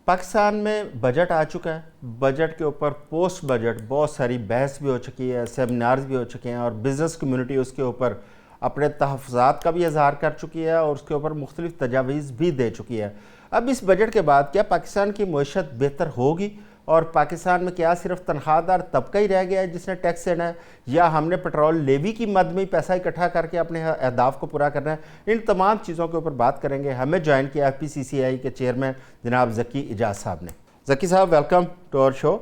पाकिस्तान में बजट आ चुका है। बजट के ऊपर पोस्ट बजट बहुत सारी बहस भी हो चुकी है, सेमिनार्स भी हो चुके हैं और बिज़नेस कम्युनिटी उसके ऊपर अपने तहफ़्फ़ुज़ात का भी इजहार कर चुकी है और उसके ऊपर मुख्तलिफ तजावीज़ भी दे चुकी है। अब इस बजट के बाद क्या पाकिस्तान की मईशत बेहतर होगी और पाकिस्तान में क्या सिर्फ तनख्वाहदार तबका ही रह गया है जिसने टैक्स देना है, या हमने पेट्रोल लेवी की मद में ही पैसा इकट्ठा करके अपने अहदाफ को पूरा करना है? इन तमाम चीज़ों के ऊपर बात करेंगे। हमें ज्वाइन किया FPCCI के चेयरमैन जनाब ज़की इजाज़ साहब ने। ज़की साहब, welcome to our show.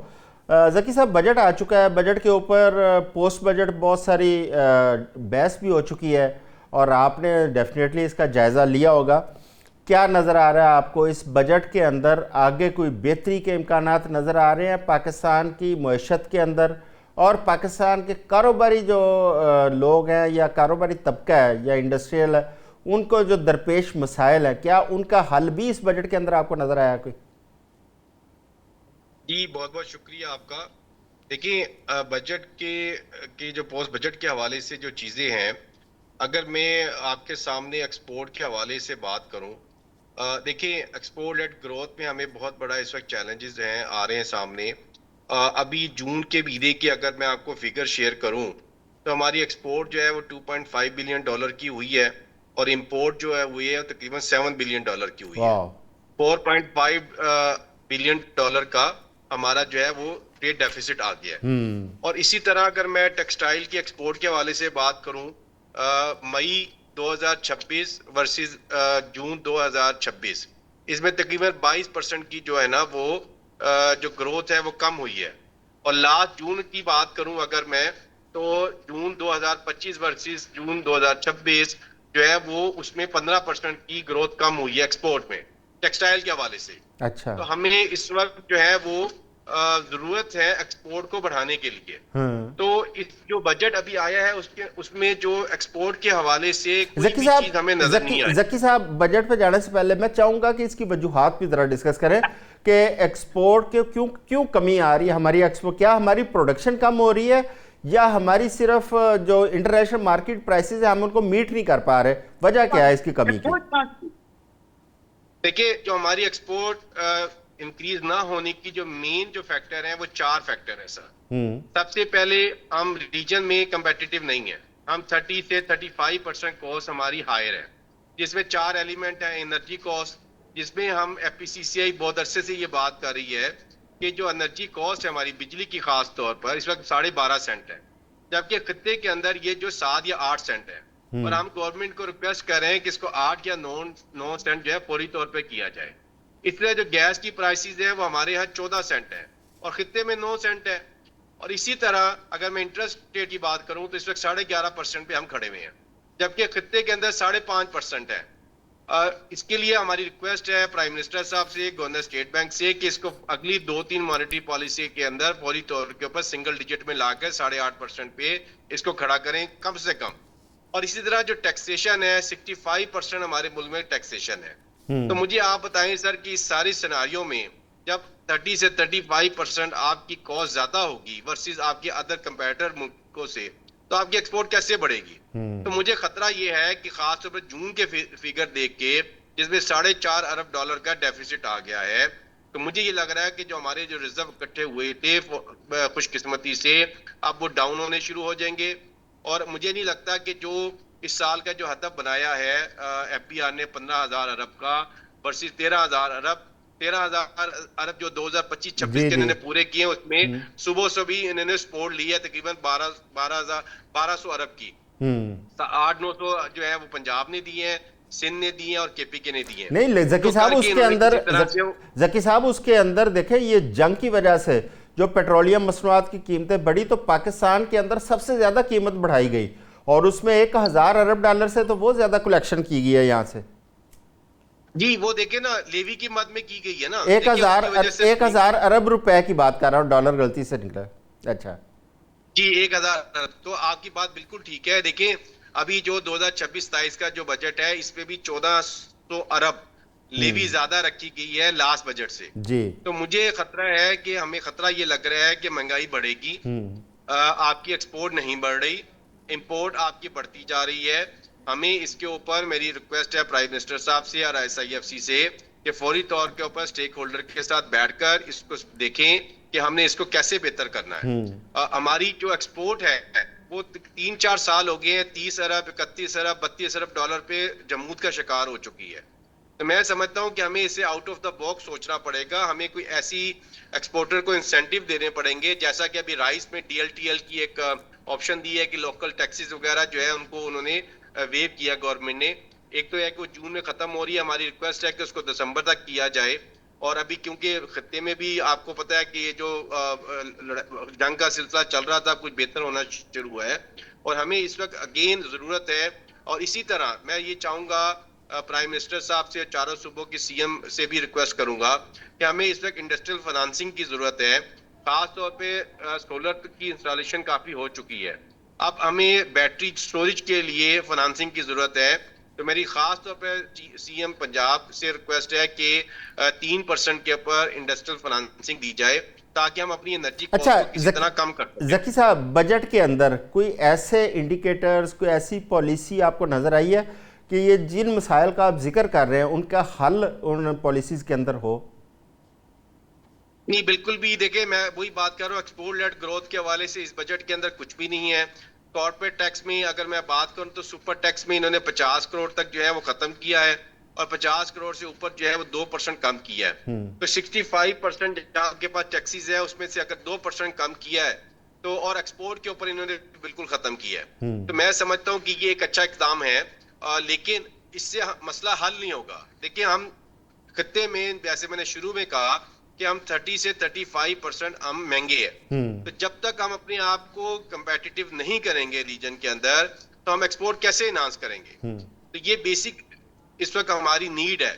Zaki साहब, बजट आ चुका है। बजट के ऊपर पोस्ट बजट बहुत सारी बहस भी हो चुकी है और आपने डेफिनेटली इसका जायज़ा लिया होगा। क्या नज़र आ रहा है आपको इस बजट के अंदर? आगे कोई बेहतरी के इम्कानात नज़र आ रहे हैं पाकिस्तान की मईशत के अंदर, और पाकिस्तान के कारोबारी जो लोग हैं या कारोबारी तबका है या इंडस्ट्रियल है, उनको जो दरपेश मसाइल है, क्या उनका हल भी इस बजट के अंदर आपको नज़र आया कोई? जी, बहुत बहुत शुक्रिया आपका। देखिए, बजट के जो पोस्ट बजट के हवाले से जो चीज़ें हैं, अगर मैं आपके सामने एक्सपोर्ट के हवाले से बात करूं, देखिए एक्सपोर्ट लेड ग्रोथ में हमें बहुत बड़ा इस वक्त चैलेंजेस हैं आ रहे हैं सामने। अभी जून के महीने की अगर मैं आपको फिगर शेयर करूं तो हमारी एक्सपोर्ट जो है वो 2.5 बिलियन डॉलर की हुई है और इंपोर्ट जो है वो ये तकरीबन 7 बिलियन डॉलर की हुई है। वाह। 4.5 बिलियन डॉलर का हमारा जो है वो ट्रेड डेफिसिट आ गया है। और इसी तरह अगर मैं टेक्सटाइल की एक्सपोर्ट के हवाले से बात करूं, मई 2026 वर्सेस जून 2026, इसमें तकरीबन 22% की जो है ना वो जो ग्रोथ है वो कम हुई है। और लास्ट जून की बात करूं अगर मैं, तो जून 2025 वर्सेस जून 2026 जो है वो उसमें 15% की ग्रोथ कम हुई है एक्सपोर्ट में टेक्सटाइल के हवाले से। अच्छा। तो हमें इस वक्त जो है वो जरूरत है एक्सपोर्ट को बढ़ाने के लिए। तो इस जो बजट अभी आया है उसके उसमें जो एक्सपोर्ट के हवाले से कोई जकी भी चीज हमें साहब, नजर नहीं आई। जकी साहब, बजट पे जाने से पहले मैं चाहूंगा कि इसकी वजूहात भी जरा डिस्कस करें कि एक्सपोर्ट के क्यों क्यों कमी आ रही है हमारी एक्सपोर्ट। क्या हमारी प्रोडक्शन कम हो रही है या हमारी सिर्फ जो इंटरनेशनल मार्केट प्राइसेस है हम उनको मीट नहीं कर पा रहे? वजह क्या है इसकी कमी की? देखिए, जो हमारी एक्सपोर्ट इंक्रीज ना होने की जो मेन जो फैक्टर है वो 4 फैक्टर है सर। सबसे पहले, हम रीजन में कंपेटिटिव नहीं है। हम 30 से 35% कॉस्ट हमारी हायर है, जिसमें 4 एलिमेंट है। एनर्जी कॉस्ट, जिसमें हम FPCCI बहुत अरसे से ये बात कर रही है कि जो एनर्जी कॉस्ट है हमारी बिजली की, खास तौर पर इस वक्त 12.5 सेंट है, जबकि खत्ते के अंदर ये जो 7 या 8 सेंट है। और हम गवर्नमेंट को रिक्वेस्ट कर रहे हैं कि इसको 8 या 9 सेंट जो है फौरी तौर पे किया जाए। इसलिए जो गैस की प्राइसेस है वो हमारे यहाँ 14 सेंट है और खत्ते में 9 सेंट है। और इसी तरह अगर मैं इंटरेस्ट रेट की बात करूं तो इस वक्त 11.5% पे हम खड़े हुए हैं, जबकि खत्ते के अंदर 5.5% है। इसके लिए हमारी रिक्वेस्ट है प्राइम मिनिस्टर साहब से, गवर्नर स्टेट बैंक से, कि इसको अगली 2-3 मॉनेटरी पॉलिसी के अंदर फौरी तौर के ऊपर सिंगल डिजिट में लाकर 8.5% पे इसको खड़ा करें कम से कम। और इसी तरह जो टैक्सेशन है, 65% हमारे मुल्क में टैक्सेशन है। तो मुझे आप बताएं सर कि इस सारी सिनारियों में जब 30 से 35% आपकी कॉस्ट ज्यादा होगी वर्सेस आपके अदर कंपेटिटर मुल्कों से, तो आपकी एक्सपोर्ट कैसे बढ़ेगी? तो मुझे खतरा ये है कि खासतौर पर जून के फिगर देख के, जिसमें 4.5 अरब डॉलर का डेफिसिट आ गया है, तो मुझे ये लग रहा है कि जो हमारे जो रिजर्व इकट्ठे हुए थे खुशकिस्मती से, अब वो डाउन होने शुरू हो जाएंगे। और मुझे नहीं लगता कि जो इस साल का जो हदफ बनाया है FBR ने 15,000 अरब का वर्सेस 13,000 अरब जो 2025-26 जी के जी। इन्होंने पूरे किए, उसमें सुबह से भी इन्होंने सपोर्ट ली है तकरीबन 1200 अरब की। 800-900 जो है वो पंजाब ने दिए हैं, सिंध ने दिए हैं और KPK ने दिए हैं। नहीं तो जकी साहब, करके उसके इन्होंने अंदर किसी तरह से जकी साहब उसके अंदर देखें, ये जंग की वजह से जो पेट्रोलियम मसनूआत की कीमतें बढ़ी तो पाकिस्तान के अंदर सबसे ज्यादा कीमत बढ़ाई गई और उसमें 1,000 अरब डॉलर से तो वो ज्यादा कलेक्शन की गई है यहाँ से। जी, वो देखे ना, लेवी की मद में की गई है ना, एक देखिए हजार उसकी वजह से 1,000 अरब रुपए की बात कर रहा हूँ, डॉलर गलती से निकला। अच्छा। जी, 1,000 अरब। तो आपकी बात बिल्कुल ठीक है। देखिए, अभी जो 2026-27 का जो बजट है, इसमें भी 1,400 अरब लेवी ज्यादा रखी गई है लास्ट बजट से। जी। तो मुझे खतरा है कि हमें खतरा ये लग रहा है कि महंगाई बढ़ेगी, आपकी एक्सपोर्ट नहीं बढ़ रही, इंपोर्ट आपकी बढ़ती जा रही है। हमें इसके ऊपर, मेरी रिक्वेस्ट है प्राइम मिनिस्टर साहब से और SIFC से कि फौरी तौर के ऊपर स्टेक होल्डर के साथ बैठकर इसको देखें कि हमने इसको कैसे बेहतर करना है। हमारी जो एक्सपोर्ट है वो 3-4 साल हो गए हैं 30 अरब 31 अरब 32 अरब डॉलर पे जमूद का शिकार हो चुकी है। तो मैं समझता हूं कि हमें इसे आउट ऑफ द बॉक्स सोचना पड़ेगा। हमें कोई ऐसी एक्सपोर्टर को इंसेंटिव देने पड़ेंगे, जैसा कि अभी राइस में DLTL की एक ऑप्शन दी है कि लोकल टैक्सेस वगैरह जो है उनको उन्होंने वेव किया गवर्नमेंट ने। एक तो है कि वो जून में खत्म हो रही है, हमारी रिक्वेस्ट है कि उसको दिसंबर तक किया जाए। और अभी क्योंकि खत्ते में भी आपको पता है कि ये जो जंग का सिलसिला चल रहा था कुछ बेहतर होना शुरू हुआ है और हमें इस वक्त अगेन जरूरत है। और इसी तरह मैं ये चाहूंगा प्राइम मिनिस्टर साहब से, चारों सूबों के CM से भी रिक्वेस्ट करूंगा कि हमें इस वक्त इंडस्ट्रियल फाइनेंसिंग की जरूरत है। खास तौर पे सोलर की इंस्टॉलेशन काफी हो चुकी है, अब हमें बैटरी स्टोरेज के लिए फाइनेंसिंग की जरूरत है। तो मेरी खास तौर पे CM पंजाब से रिक्वेस्ट है कि 3% के ऊपर इंडस्ट्रियल फाइनेंसिंग दी जाए ताकि हम अपनी एनर्जी कॉस्ट को किसी तरह कम कर सकें। ज़की साहब, बजट के अंदर कोई ऐसे इंडिकेटर्स, कोई ऐसी पॉलिसी आपको नज़र आई है कि ये जिन मसाइल का आप जिक्र कर रहे हैं उनका हल उन पॉलिसीज़ के अंदर हो? नहीं, बिल्कुल भी। देखिए, मैं वही बात कर रहा हूँ, एक्सपोर्ट लेड ग्रोथ के हवाले से इस बजट के अंदर कुछ भी नहीं है। कॉर्पोरेट टैक्स में अगर मैं बात करूं तो सुपर टैक्स में इन्होंने 50 करोड़ तक जो है वो खत्म किया है और 50 करोड़ से ऊपर जो है वो 2% कम किया है। तो 65% जहां आपके पास टैक्सेस है उसमें से अगर 2% कम किया है तो, और एक्सपोर्ट के ऊपर इन्होंने बिल्कुल खत्म किया है। तो मैं समझता हूँ कि ये एक अच्छा इकदाम है, लेकिन इससे मसला हल नहीं होगा। देखिए, हम खत्ते में, जैसे मैंने शुरू में कहा कि हम 30 से 35% हम महंगे हैं। तो जब तक हम अपने आप को कंपेटिटिव नहीं करेंगे रीजन के अंदर, तो हम एक्सपोर्ट कैसे इनहांस करेंगे? तो ये बेसिक इस वक्त हमारी नीड है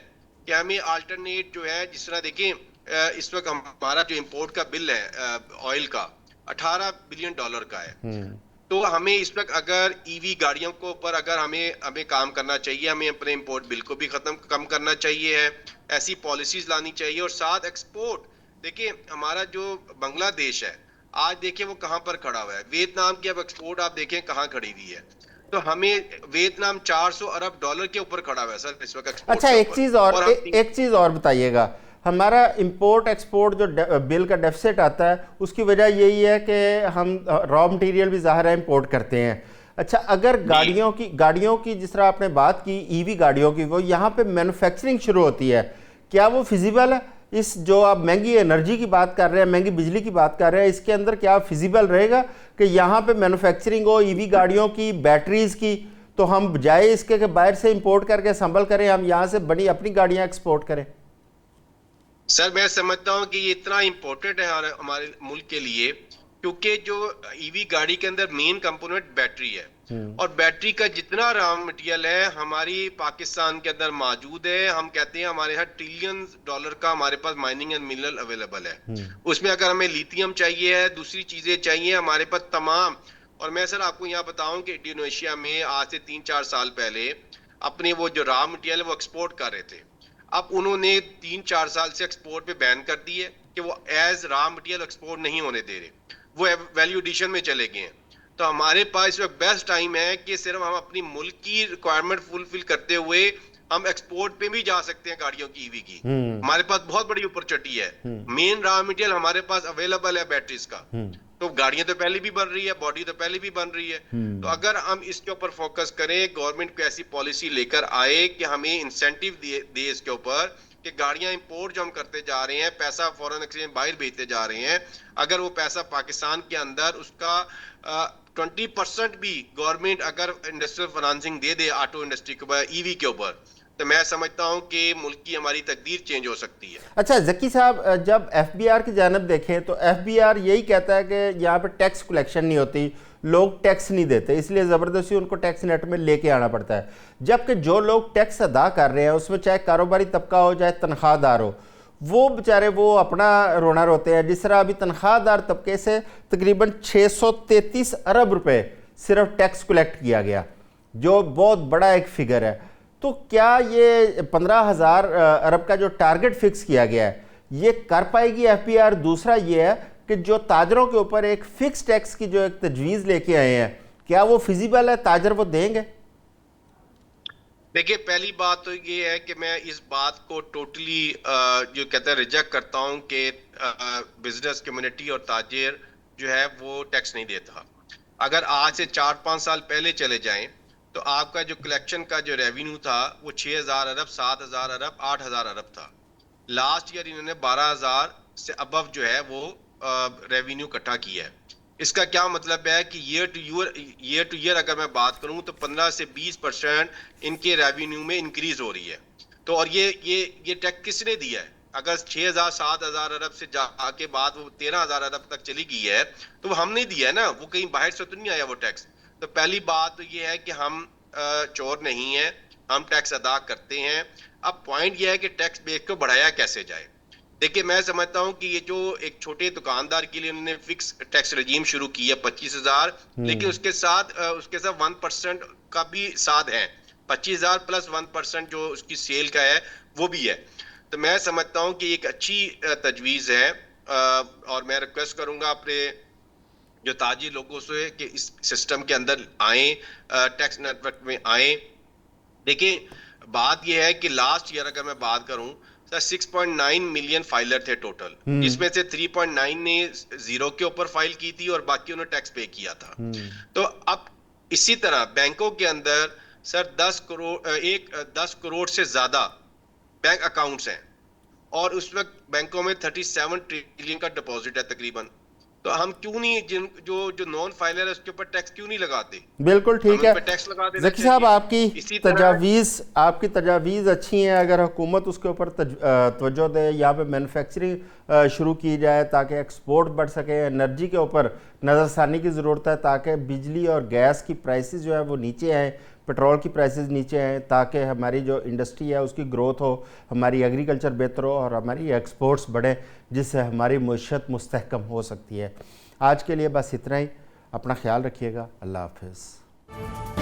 कि हमें अल्टरनेट जो है, जिस तरह देखें इस वक्त हमारा जो इंपोर्ट का बिल है ऑयल का $18 बिलियन का है। तो हमें इस वक्त अगर EV गाड़ियों के ऊपर अगर हमें काम करना चाहिए, हमें अपने इंपोर्ट बिल को भी कम करना चाहिए है, ऐसी पॉलिसीज लानी चाहिए। और साथ एक्सपोर्ट, देखिए हमारा जो बांग्लादेश है आज देखिए वो कहां पर खड़ा हुआ है। वियतनाम की अब एक्सपोर्ट आप देखें कहां खड़ी हुई है। तो हमें वियतनाम $400 अरब के ऊपर खड़ा हुआ है सर इस वक्त एक्सपोर्ट। अच्छा, एक चीज और बताइएगा, हमारा इंपोर्ट एक्सपोर्ट जो बिल का डेफिसिट आता है उसकी वजह यही है कि हम रॉ मटेरियल भी ज़ाहिर है इंपोर्ट करते हैं। अच्छा, अगर गाड़ियों की जिस तरह आपने बात की EV गाड़ियों की, वो यहाँ पे मैन्युफैक्चरिंग शुरू होती है, क्या वो फिजिबल है? इस जो आप महंगी एनर्जी की बात कर रहे हैं, महंगी बिजली की बात कर रहे हैं, इसके अंदर क्या फिजिबल रहेगा कि यहाँ पे मैन्युफैक्चरिंग हो EV गाड़ियों की, बैटरीज की, तो हम बजाय इसके कि बाहर से इंपोर्ट करके असम्बल करें, हम यहाँ से बड़ी अपनी गाड़ियाँ एक्सपोर्ट करें? सर, मैं समझता हूँ कि ये इतना इम्पोर्टेंट है हमारे मुल्क के लिए, क्योंकि जो EV गाड़ी के अंदर मेन कंपोनेंट बैटरी है और बैटरी का जितना रॉ मटेरियल है हमारी पाकिस्तान के अंदर मौजूद है। हम कहते हैं हमारे यहाँ $ट्रिलियन का हमारे पास माइनिंग एंड मिनरल अवेलेबल है। उसमें अगर हमें लिथियम चाहिए है, दूसरी चीजें चाहिए, हमारे पास तमाम। और मैं सर आपको यहाँ बताऊं कि इंडोनेशिया में आज से 3-4 साल पहले अपने वो जो रॉ मटेरियल है वो एक्सपोर्ट कर रहे थे। अब उन्होंने 3-4 साल से एक्सपोर्ट पे बैन कर दी है कि वो एज रॉ मटेरियल एक्सपोर्ट नहीं होने दे रहे, वो वैल्यू एडिशन में चले गए हैं। तो हमारे पास इस वक्त बेस्ट टाइम है कि सिर्फ हम अपनी मुल्क की रिक्वायरमेंट फुलफिल करते हुए हम एक्सपोर्ट पे भी जा सकते हैं गाड़ियों की EV की। हमारे पास बहुत बड़ी अपॉर्चुनिटी है, मेन रॉ मटेरियल हमारे पास अवेलेबल है बैटरीज का। तो गाड़ियां तो पहले भी बन रही है, बॉडी तो पहले भी बन रही है। तो अगर हम इसके ऊपर फोकस करें, गवर्नमेंट को ऐसी पॉलिसी लेकर आए कि हमें इंसेंटिव दे इसके ऊपर कि गाड़ियां इंपोर्ट जो हम करते जा रहे हैं, पैसा फॉरेन एक्सचेंज बाहर भेजते जा रहे हैं, अगर वो पैसा पाकिस्तान के अंदर उसका 20% भी गवर्नमेंट अगर इंडस्ट्रियल फाइनेंसिंग दे दे ऑटो इंडस्ट्री के ऊपर, EV के ऊपर, तो मैं समझता हूं कि मुल्क की हमारी तकदीर चेंज हो सकती है। अच्छा ज़की साहब, जब FBR की जानब देखें तो FBR यही कहता है कि यहाँ पे टैक्स कलेक्शन नहीं होती, लोग टैक्स नहीं देते, इसलिए ज़बरदस्ती उनको टैक्स नेट में लेके आना पड़ता है। जबकि जो लोग टैक्स अदा कर रहे हैं उसमें चाहे कारोबारी तबका हो चाहे तनख्वाहदार हो, वो बेचारे वो अपना रोना रोते हैं। जिस तरह अभी तनख्वाहदार तबके से तकरीबन 633 अरब रुपए सिर्फ टैक्स कलेक्ट किया गया, जो बहुत बड़ा एक फिगर है। तो क्या ये 15,000 अरब का जो टारगेट फिक्स किया गया है ये कर पाएगी FBR? दूसरा ये है कि जो ताजरों के ऊपर एक फिक्स टैक्स की जो एक तजवीज़ लेके आए हैं, क्या वो फिजिबल है? ताजर वो देंगे? देखिए, पहली बात तो ये है कि मैं इस बात को टोटली जो कहते हैं रिजेक्ट करता हूं कि बिजनेस कम्युनिटी और ताजिर जो है वो टैक्स नहीं देता। अगर आज से 4-5 साल पहले चले जाएं तो आपका जो कलेक्शन का जो रेवेन्यू था वो 6,000 अरब, 7,000 अरब, 8,000 अरब था। लास्ट ईयर इन्होंने 12,000 से अबव जो है वो रेवेन्यू इकट्ठा किया है। इसका क्या मतलब है कि ईयर टू ईयर अगर मैं बात करूं तो 15 से 20% इनके रेवेन्यू में इंक्रीज हो रही है। तो और ये टैक्स किसने दिया है? अगर 6,000 7,000 अरब से जाके बाद वो 13,000 अरब तक चली गई है तो वो हमने दिया है ना, वो कहीं बाहर से तो नहीं आया वो टैक्स। तो पहली बात तो ये है कि हम चोर नहीं है, हम टैक्स अदा करते हैं। अब पॉइंट ये है कि टैक्स बेस को बढ़ाया कैसे जाए। देखिए, मैं समझता हूं कि ये जो एक छोटे दुकानदार के लिए उन्होंने फिक्स टैक्स रजीम शुरू किया 25,000, लेकिन उसके साथ 1% का भी साथ है। 25,000 प्लस 1% जो उसकी सेल का है वो भी है। तो मैं समझता हूं कि एक अच्छी तजवीज है और मैं रिक्वेस्ट करूंगा अपने जो ताजी लोगों से कि इस सिस्टम के अंदर आए, टैक्स नेटवर्क में आए। देखिए, बात यह है कि लास्ट ईयर अगर मैं बात करूं सर 6.9 मिलियन फाइलर थे टोटल, जिसमें से 3.9 ने जीरो के ऊपर फाइल की थी और बाकी उन्होंने टैक्स पे किया था। तो अब इसी तरह बैंकों के अंदर सर 10 करोड़ से ज्यादा बैंक अकाउंट्स हैं और उस वक्त बैंकों में 37 ट्रिलियन का डिपॉजिट है तकरीबन। तो हम क्यों नहीं जो नॉन फाइलर है उसके ऊपर टैक्स क्यों नहीं लगाते? बिल्कुल ठीक है टैक्स लगा देना ज़की साहब, चाहिए। आपकी तजावीज़ अच्छी हैं। अगर हुकूमत उसके ऊपर तवज्जो दे, यहाँ पे मैन्युफैक्चरिंग शुरू की जाए ताकि एक्सपोर्ट बढ़ सके। एनर्जी के ऊपर नज़रसानी की ज़रूरत है ताकि बिजली और गैस की प्राइसेस जो है वो नीचे आएँ, पेट्रोल की प्राइसेस नीचे आएँ, ताकि हमारी जो इंडस्ट्री है उसकी ग्रोथ हो, हमारी एग्रीकल्चर बेहतर हो और हमारी एक्सपोर्ट्स बढ़ें, जिससे हमारी मईशत मुस्तहकम हो सकती है। आज के लिए बस इतना ही। अपना ख्याल रखिएगा। अल्लाह हाफ़िज़।